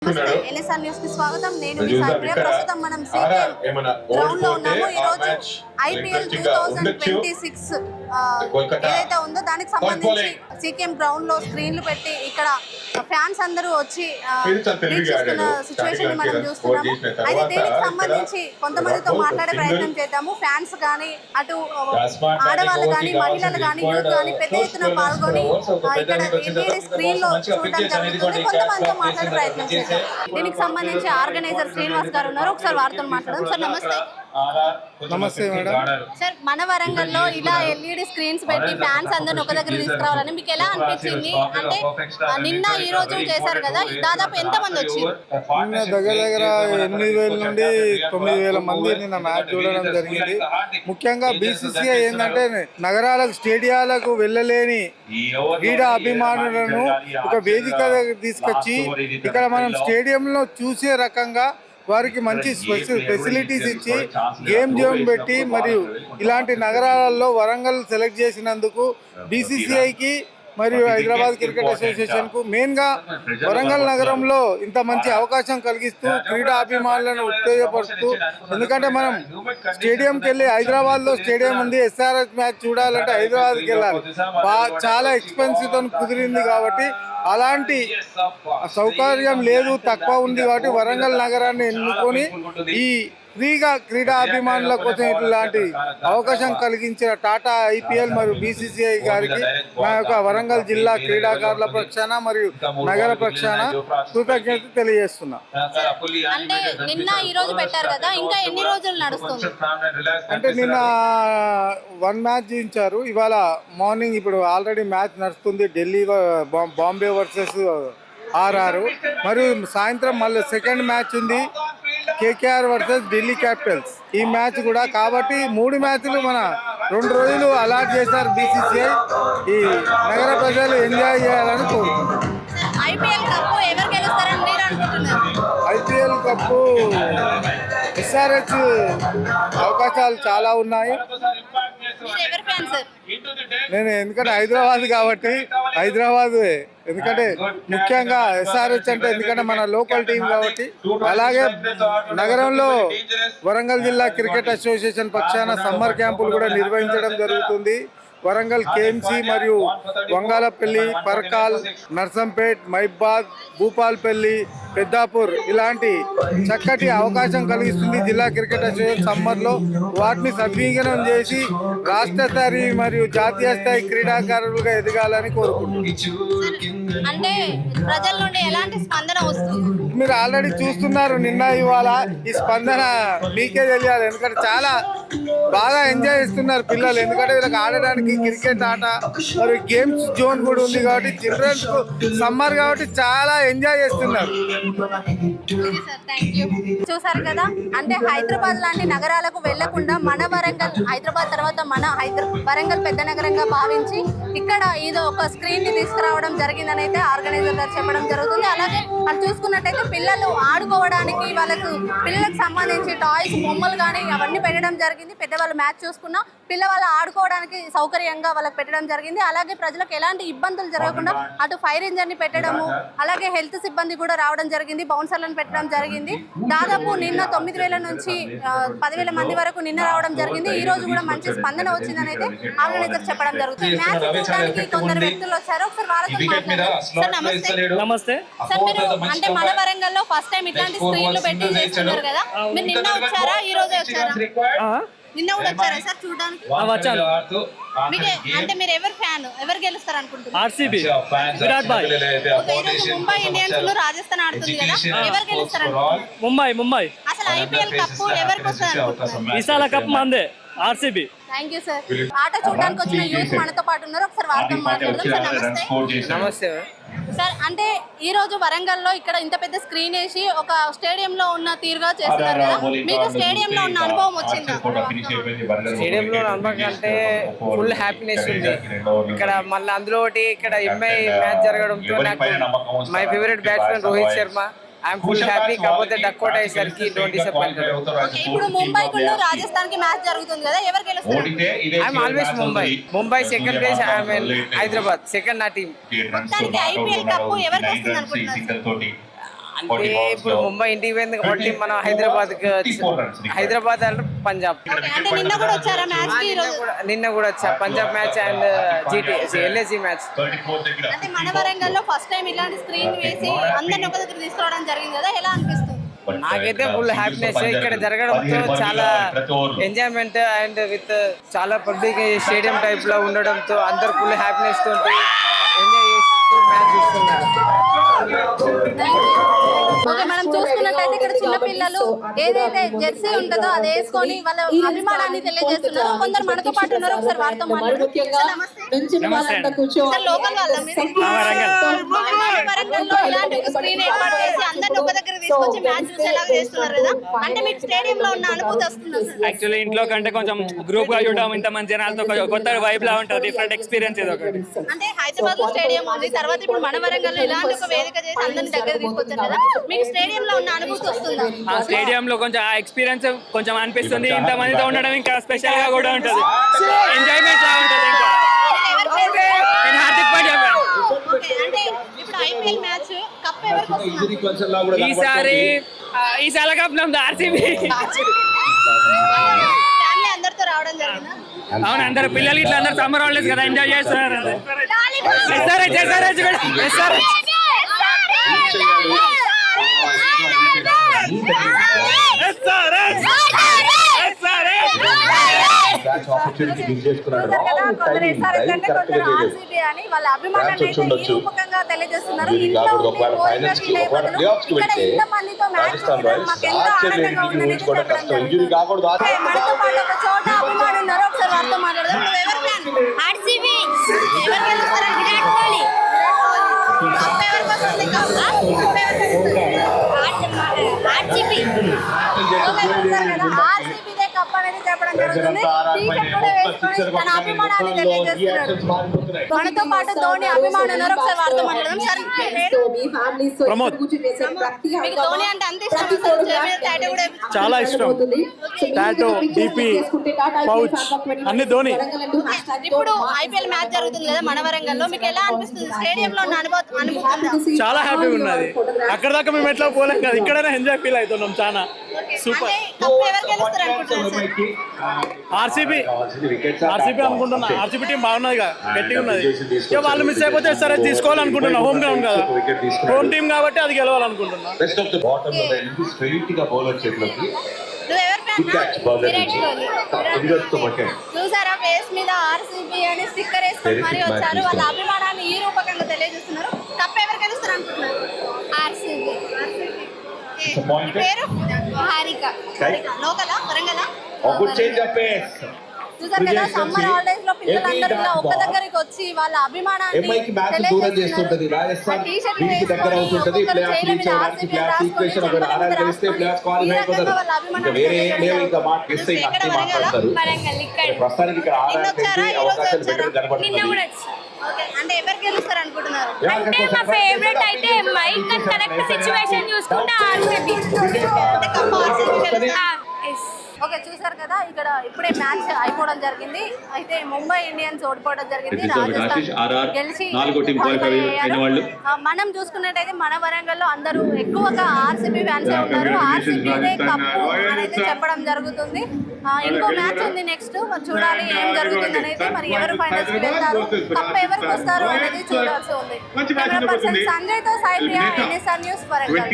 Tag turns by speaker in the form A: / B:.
A: నమస్తే NSR news కి స్వాగతం. నేను మీ సాయిప్రియ. ప్రస్తుతం మనం సీకేఎం గ్రౌండ్ లో ఉన్నాము. ఈ రోజు ఐపీఎల్ 2026 ఏదైతే ఉందో దానికి సంబంధించి సీకేఎం గ్రౌండ్ లో స్క్రీన్లు పెట్టి ఇక్కడ ఫ్యాన్స్ అందరూ వచ్చి వీక్షిస్తున్న సిచ్యువేషన్ మనం చూస్తున్నాము. అయితే దీనికి సంబంధించి కొంతమందితో మాట్లాడే ప్రయత్నం చేద్దాము. ఫ్యాన్స్ కానీ అటు ఆడవాళ్ళు కానీ మహిళలు కానీ యూత్ కానీ పెద్ద ఎత్తున పాల్గొని ఇక్కడ ఎల్ఈడి స్క్రీన్ లో చూడడం జరుగుతుంది. కొంతమందితో మాట్లాడే ప్రయత్నం చేద్దాం. దీనికి సంబంధించి ఆర్గనైజర్ శ్రీనివాస్ గారు ఉన్నారు. ఒకసారి వారితో మాట్లాడదాం. సార్ నమస్తే.
B: నమస్తే మేడం.
A: సార్ మన వరంగల్లో ఇలా ఎల్ఈడి స్క్రీన్స్ పెట్టి ఫ్యాన్స్ అందరిని ఒక దగ్గర తీసుకురావాలని మీకు ఎలా అనిపించింది? అంటే నిన్న ఈ రోజు చేశారు కదా, దాదాపు ఎంత మంది వచ్చారు?
B: నిన్న దగ్గర 8,000 నుండి 9,000 మంది నిన్న మ్యాచ్ చూడడం జరిగింది. ముఖ్యంగా బీసీసీఐ ఏంటంటే నగరాలకు స్టేడియాలకు వెళ్ళలేని క్రీడా అభిమానులను ఒక వేదిక తీసుకొచ్చి ఇక్కడ మనం స్టేడియంలో చూసే రకంగా వారికి మంచి ఫెసిలిటీస్ ఇచ్చి గేమ్ జోన్ పెట్టి మరియు ఇలాంటి నగరాలలో వరంగల్ సెలెక్ట్ చేసినందుకు బీసీసీఐకి మరియు హైదరాబాద్ క్రికెట్ అసోసియేషన్కు మెయిన్గా వరంగల్ నగరంలో ఇంత మంచి అవకాశం కలిగిస్తూ క్రీడా అభిమానులను ఉత్తేజపరుస్తూ, ఎందుకంటే మనం స్టేడియంకి వెళ్ళి హైదరాబాద్లో స్టేడియం ఉంది, ఎస్ఆర్హెచ్ మ్యాచ్ చూడాలంటే హైదరాబాద్కి వెళ్ళాలి, చాలా ఎక్స్పెన్సివ్తో కుదిరింది కాబట్టి అలాంటి సౌకర్యం లేదు, తక్కువ ఉంది కాబట్టి వరంగల్ నగరాన్ని ఎన్నుకొని ఈ ఫ్రీగా క్రీడా అభిమానుల కోసం ఇలాంటి అవకాశం కలిగించిన టాటా ఐపీఎల్ మరియు బీసీసీఐ గారికి నా యొక్క వరంగల్ జిల్లా క్రీడాకారుల పక్షాన మరియు నగర పక్షాన కృతజ్ఞత తెలియజేస్తున్నా.
A: అంటే నిన్న ఈ రోజు పెట్టారు కదా, ఇంకా ఎన్ని రోజులు నడుస్తుంది?
B: అంటే నిన్న 1 మ్యాచ్ చూపించారు, ఇవాళ మార్నింగ్ ఇప్పుడు ఆల్రెడీ మ్యాచ్ నడుస్తుంది, ఢిల్లీ బాంబే వర్సెస్ ఆర్ఆర్, మరియు సాయంత్రం మళ్ళీ సెకండ్ మ్యాచ్ ఉంది, కేకేఆర్ వర్సెస్ ఢిల్లీ క్యాపిటల్స్. ఈ మ్యాచ్ కూడా కాబట్టి 3 మ్యాచ్లు మన 2 రోజులు అలాట్ చేశారు బీసీసీఐ. ఈ నగర ప్రజలు ఎంజాయ్ చేయాలని కోరుకుంటున్నారు. ఐపీఎల్ కప్పు ఎస్ఆర్హెచ్ అవకాశాలు చాలా ఉన్నాయి. నేను ఎందుకంటే హైదరాబాద్ కాబట్టి హైదరాబాద్, ఎందుకంటే ముఖ్యంగా ఎస్ఆర్హెచ్ అంటే ఎందుకంటే మన లోకల్ టీం కాబట్టి. అలాగే నగరంలో వరంగల్ జిల్లా క్రికెట్ అసోసియేషన్ పక్షాన సమ్మర్ క్యాంపులు కూడా నిర్వహించడం జరుగుతుంది. వరంగల్ కేఎంసీ మరియు వంగాలపల్లి, పర్కాల్, నర్సంపేట్, మైబాద్, భూపాల్పల్లి, పెద్దాపూర్ ఇలాంటి చక్కటి అవకాశం కలిగిస్తుంది జిల్లా క్రికెట్ అసోసియేషన్ సమ్మర్లో. వాటిని సద్వినియోగం చేసి రాష్ట్ర స్థాయి మరియు జాతీయ స్థాయి క్రీడాకారులుగా ఎదగాలని కోరుకుంటున్నాను.
A: అంటే ప్రజల నుండి ఎలాంటి స్పందన వస్తుంది?
B: మీరు ఆల్రెడీ చూస్తున్నారు, నిన్న ఇవాళ ఈ స్పందన మీకే తెలియాలి. ఎందుకంటే చాలా బాగా ఎంజాయ్ చేస్తున్నారు పిల్లలు, ఎందుకంటే వీళ్ళకి ఆడడానికి క్రికెట్ ఆట మరియు గేమ్స్ జోన్ కూడా ఉంది కాబట్టి చిల్డ్రన్స్ సమ్మర్ కాబట్టి చాలా ఎంజాయ్ చేస్తున్నారు.
A: చూసారు కదా, అంటే హైదరాబాద్ లాంటి నగరాలకు వెళ్లకుండా మన వరంగల్, హైదరాబాద్ తర్వాత మన వరంగల్ పెద్ద నగరంగా భావించి ఇక్కడ ఏదో ఒక స్క్రీన్ ని తీసుకురావడం జరిగిందని అయితే ఆర్గనైజర్ గారు చెప్పడం జరుగుతుంది. అలాగే అది చూసుకున్నట్టయితే పిల్లలు ఆడుకోవడానికి పిల్లలకు సంబంధించి టాయ్స్, బొమ్మలు కానీ అవన్నీ పెట్టడం జరిగింది. పెద్దవాళ్ళు మ్యాచ్ చూసుకున్నా పిల్లవాళ్ళు ఆడుకోవడానికి సౌకర్యంగా వాళ్ళకి పెట్టడం జరిగింది. అలాగే ప్రజలకు ఎలాంటి ఇబ్బందులు జరగకుండా అటు ఫైర్ ఇంజన్ ని పెట్టడము, అలాగే హెల్త్ సిబ్బంది కూడా రావడం జరిగింది, బౌన్సర్లను పెట్టడం జరిగింది. దాదాపు నిన్న 9,000 నుంచి 10,000 మంది వరకు నిన్న రావడం జరిగింది. ఈ రోజు కూడా మంచి స్పందన వచ్చిందని అయితే ఆర్గనైజర్ చెప్పడం జరుగుతుంది. మ్యాచ్ చూడడానికి కొందరు వ్యక్తులు వచ్చారు, ఒకసారి వాళ్ళతో మాట్లాడారు. సార్ నమస్తే. సార్ మీరు అంటే మన వరంగల్లో ఫస్ట్ టైం ఇట్లాంటి స్క్రీన్లు పెట్టి చేస్తున్నారు కదా, మీరు నిన్న వచ్చారా ఈ రోజే వచ్చారా? నిన్న కూడా వచ్చారా సార్ చూడడానికి? అంటే మీరు ఎవరు ఫ్యాన్, ఎవరు గెలుస్తారు అనుకుంటున్నారు?
C: ఆర్సీబీ, విరాట్ భాయ్.
A: ముంబై ఇండియన్స్ రాజస్థాన్ ఆడుతుంది కదా, ఎవరు గెలుస్తారు?
C: ముంబై.
A: అసలు ఐపీఎల్ కప్పు ఎవరికి వస్తుంది అనుకుంటున్నారు?
C: విశాల కప్ మందే, ఆర్సీబీ.
A: Thank you sir. ఆట చూడడానికి వచ్చిన యూత్ మనతో పాటు ఉన్నారు, ఒకసారి వారితో మాట్లాడదాం. సార్ నమస్తే. సార్ అంటే ఈ రోజు వరంగల్లో ఇక్కడ ఇంత పెద్ద స్క్రీన్ వేసి ఒక స్టేడియంలో ఉన్న తీరుగా చేస్తున్నారు కదా, మీకు స్టేడియంలో ఉన్న అనుభవం వచ్చిందా?
D: స్టేడియంలో అనుభవం అంటే ఫుల్ హ్యాపీనెస్ ఉంది. ఇక్కడ మళ్ళీ అందులో ఒకటి ఇక్కడ ఎంఐ మ్యాచ్ జరగడంతో నాకు my favourite batsmen Rohit Sharma, I'm full happy. కాకపోతే డక్అవుట్ అయ్యేసరికి డోంట్ డిసప్పాయింట్.
A: ఇప్పుడు ముంబై కు రాజస్థాన్ కి మ్యాచ్ జరుగుతుంది కదా, ఎవరు గెలుస్తారు?
D: I'm always Mumbai second place, I'm Hyderabad second నా టీమ్.
A: మొత్తానికి ఐపీఎల్ కప్ ఎవరికి వస్తుంది అనుకుంటున్నారు?
D: అంటే ఇప్పుడు ముంబై ఇంటికి పోయింది కాబట్టి మనం హైదరాబాద్ అంటే పంజాబ్.
A: అంటే నిన్న కూడా వచ్చారా మ్యాచ్ కి ఈరోజు?
D: నిన్న కూడా వచ్చా Punjab match and LAC match.
A: అంటే మన వరంగల్లో ఫస్ట్ టైం ఇలాంటి స్క్రీన్ వేసి అందరిని ఒక దగ్గర తీసుకురావడం జరిగింది కదా, ఎలా అనిపిస్తుంది?
D: నాకైతే ఫుల్ హ్యాపీనెస్ ఇక్కడ జరగడంతో, చాలా ఎంజాయ్మెంట్ అండ్ విత్ చాలా పబ్లిక్ స్టేడియం టైప్ లో ఉండడంతో అందరు ఫుల్ హ్యాపీనెస్ తోటి ఎంజాయ్ చేస్తూ మ్యాచ్ చూస్తున్నారు.
A: ఓకే, మనం చూసుకున్నట్టయితే ఇక్కడ చిన్న పిల్లలు ఏదైతే జెర్సీ ఉంటుందో అది వేసుకొని వాళ్ళ అభిమానాన్ని తెలియజేస్తున్నారు. కొందరు మనతో పాటు ఉన్నారు, ఒకసారి వారితో లోకల్ వాళ్ళ వరంగల్లో ఇలాంటి ఒక స్క్రీన్ ఏర్పాటు చేసి అందరిని ఒక దగ్గర తీసుకొచ్చి మ్యాచ్ చూసేలాగా చేస్తున్నారు కదా, అంటే మీకు స్టేడియం లో ఉన్న అనుభూతి వస్తుంది?
C: యాక్చువల్లీ ఇంట్లో కంటే కొంచెం గ్రూప్ గా చూడడం, ఇంత మంది జనాలతో కొత్త వైబ్ లా ఉంటుంది, డిఫరెంట్ ఎక్స్పీరియన్స్ ఇది ఒకటి.
A: అంటే హైదరాబాద్ లో స్టేడియం ఉంది, తర్వాత ఇప్పుడు మన వరంగల్లో ఇలాంటి ఒక వేదిక చేసి అందరిని దగ్గర తీసుకొచ్చారు కదా, మీకు స్టేడియం లో ఉన్న అనుభూతి వస్తుందా?
C: ఆ స్టేడియం లో కొంచెం ఆ ఎక్స్పీరియన్స్ కొంచెం అనిపిస్తుంది. ఇంత మందితో ఉండడం ఇంకా స్పెషల్ గా కూడా ఉంటుంది, ఎంజాయ్మెంట్ లా ఉంటుంది. ఇంకా నేను హార్దిక్ పాండ్యా
A: ఓకే, అంటే ఇప్పుడు ఐపీఎల్ మ్యాచ్ కప్ ఎవరికి వస్తుంది?
C: ఈసారి కప్ నమ్ముదు ఆర్సీబీ.
A: ఫ్యామిలీ అందరితో రావడం జరిగిందా?
C: అవును, అందరు పిల్లలు ఇట్లా అందరు సమ్మర్ హాలిడేస్ కదా, ఎంజాయ్ చేస్తున్నారు. అని వాళ్ళ అభిమానాన్ని రూపకంగా తెలియజేస్తున్నారు. ఇంట్లో ఉండి ఇక్కడ ఇంత మందితో మ్యాచ్ చూడడం మాకు ఎంతో ఆనందంగా ఉందని చెప్పడం జరుగుతుంది. మనతో పాటు ఒక చోట అభిమానులు ఉన్నారు, ఒకసారి వారితో మాట్లాడదాం. నువ్వు ఎవరు ఫ్యాన్? ఆర్సీబీ. ఎవరు గెలుస్తారని? విరాట్ కోహ్లీ. కప్ ఎవరికి వస్తుంది? ఆర్సీబీ. ఆర్సీబీదే కప్ అనేది చెప్పడం జరుగుతుంది. టీషర్ట్ కూడా వేసుకొని తన అభిమానాన్ని తెలియజేస్తున్నారు. మనతో పాటు ధోని అభిమానులు ఉన్నారు, ఒకసారి వారితో మాట్లాడదాం. సార్, మీ పేరు? ప్రమోద్.
A: మీకు ధోని అంటే అంత ఇష్టం? టాటూ కూడా
C: చాలా ఇష్టం. టాటూ, డీపీ, పౌచ్ అన్ని ధోని.
A: ఇప్పుడు ఐపీఎల్ మ్యాచ్ జరుగుతుంది కదా మన వరంగల్లో, మీకు ఎలా అనిపిస్తుంది? స్టేడియం లో ఉన్న అనుభూతి
C: చాలా హ్యాపీగా ఉన్నది. అక్కడ దాకా మేము ఎట్లా పోలేం కదా, ఇక్కడైనా ఎంజాయ్ ఫీల్ అవుతున్నాం. చాలా సూపర్. ఆర్సీబీ అనుకుంటున్నా. ఆర్సీబీ టీం బాగున్నది కదా, గట్టిగా ఉన్నది. ఇక వాళ్ళు మిస్ అయిపోతే సరే తీసుకోవాలనుకుంటున్నా. హోమ్ గ్రౌండ్ కదా, హోమ్ టీం కాబట్టి అది గెలవాలనుకుంటున్నా.
A: చూసారా, ఫేస్ మీద ఆర్సీబీ అని స్టిక్కర్ వేసుకొని మరి వచ్చారు. వాళ్ళ అభిమానాన్ని ఈ రూపకంగా తెలియజేస్తున్నారు. కప్ ఎవరు గెలుస్తారు అనుకుంటున్నారు? ఆర్సీబీ. పేరు? హారిక. లోకలా? వరంగలా? చూసారు కదా, సమ్మర్ హాలిడేస్ లో పిల్లలందరూ ఇలా ఒక్క దగ్గరికి వచ్చి వాళ్ళ అభిమానాన్ని తెలియజేస్తున్నారు. ఆ టీషర్ట్లు వేసుకొని ఒక్కొక్కరు చేతుల మీద ఆర్సీబీ అని రాసుకొని, చెంపల మీద రాసుకొని ఈ రకంగా వాళ్ళ అభిమానాన్ని తెలియజేస్తున్నారు. ఎక్కడ? వరంగలా? వరంగల్. ఇక్కడ నిన్న వచ్చారా? ఈ రోజు వచ్చారా? నిన్న కూడా వచ్చి. ఓకే, అంటే ఎవరు గెలుస్తారు అనుకుంటున్నారు?
E: అంటే మా ఫేవరెట్ అయితే ఎంఐ, కానీ కరెక్ట్ సిచువేషన్ చూసుకుంటే ఆర్సీబీ.
A: అంటే కప్ ఆర్సీబీ గెలుస్తారు. ఓకే, చూసారు కదా, ఇక్కడ ఇప్పుడే మ్యాచ్ అయిపోవడం జరిగింది. అయితే ముంబై ఇండియన్స్ ఓడిపోవడం జరిగింది, రాజస్థాన్ గెలిచి మనం చూసుకున్నట్టయితే మన వరంగల్లో అందరూ ఎక్కువగా ఆర్సీబీ ఫ్యాన్స్ ఉన్నారు. ఆర్సీబీదే కప్పు అనేది చెప్పడం జరుగుతుంది. ఇంకో మ్యాచ్ ఉంది నెక్స్ట్, మరి చూడాలి ఏం జరుగుతుంది అనేది. మరి ఎవరు ఫైనల్స్ కి వెళ్తారు, కప్ ఎవరికి వస్తారు అనేది చూడాల్సి ఉంది. కెమెరా పర్సన్ సంజయ్తో సాయి ప్రియా, NSR న్యూస్, వరంగల్.